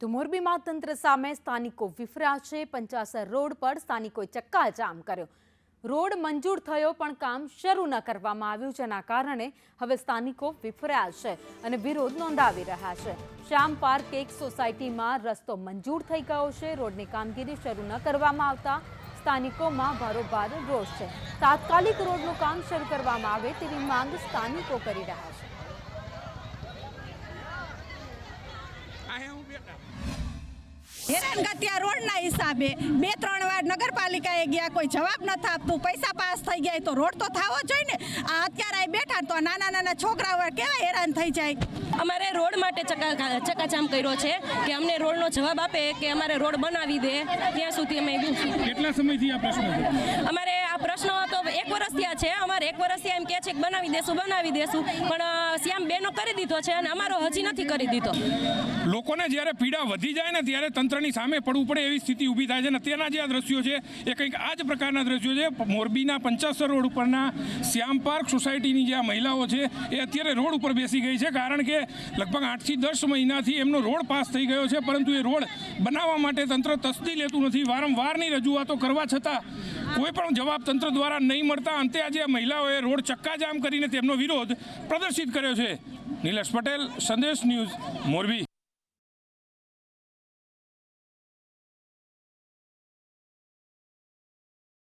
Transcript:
તો મોરબીમાં તંત્ર સામે સ્થાનિકો વિફર્યા છે। 50 રોડ પર સ્થાનિકોએ ચક્કાજામ કર્યો। રોડ મંજૂર થયો પણ કામ શરૂ ન કરવામાં આવ્યું, જેના કારણે હવે સ્થાનિકો વિફર્યા છે અને વિરોધ નોંધાવી રહ્યા છે। શ્યામ પાર્ક એક સોસાયટીમાં રસ્તો મંજૂર થઈ ગયો છે। રોડની કામગીરી શરૂ ન કરવામાં આવતા સ્થાનિકોમાં ભારોભાર રોષ છે। તાત્કાલિક રોડનું કામ શરૂ કરવામાં આવે તેવી માંગ સ્થાનિકો કરી રહ્યા છે। હેરાનગતિયા રોડના હિસાબે 2-3 વાર નગરપાલિકાએ ગયા, કોઈ જવાબ નથી આપતું। પૈસા પાસ થઈ ગયા તો રોડ તો થવો જોઈએ ને। આ અત્યારે બેઠા તો નાના છોકરાઓ કેવા હેરાન થઈ જાય। અમારે રોડ માટે ચકાચામ કર્યો છે કે અમને રોડનો જવાબ આપે કે અમારે રોડ બનાવી દે, ત્યાં સુધી અમે કેટલા સમયથી આ પ્રશ્ન છે? અમારે આ પ્રશ્નો તો 1 વર્ષથી છે। અમારે 1 વર્ષથી એમ કહે છે કે બનાવી દેશું, પણ શ્યામ બેનો કરી દીધો છે અને અમારો હજી નથી કરી દીધો। લોકોને જ્યારે પીડા વધી જાય ને ત્યારે તંત્રની સામે પડવું પડે એવી સ્થિતિ ઊભી થાય છે ને અત્યારના જે આ દ્રશ્યો છે એ કંઈક આ જ પ્રકારના દ્રશ્યો છે। મોરબીના 50 રોડ ઉપરના શ્યામ પાર્ક સોસાયટીની જે આ મહિલાઓ છે એ અત્યારે રોડ ઉપર બેસી ગઈ છે, કારણ કે લગભગ 8 થી 10 મહિનાથી એમનો રોડ પાસ થઈ ગયો છે, પરંતુ એ રોડ બનાવવા માટે તંત્ર તસ્દી લેતું નથી। વારંવારની રજૂઆતો કરવા છતાં કોઈ પણ જવાબ તંત્ર દ્વારા નહીં મળતા અંતે આજે મહિલાઓએ રોડ ચક્કાજામ કરીને તેમનો વિરોધ પ્રદર્શિત કર્યો છે। નિલેશ પટેલ, સંદેશ ન્યૂઝ, મોરબી।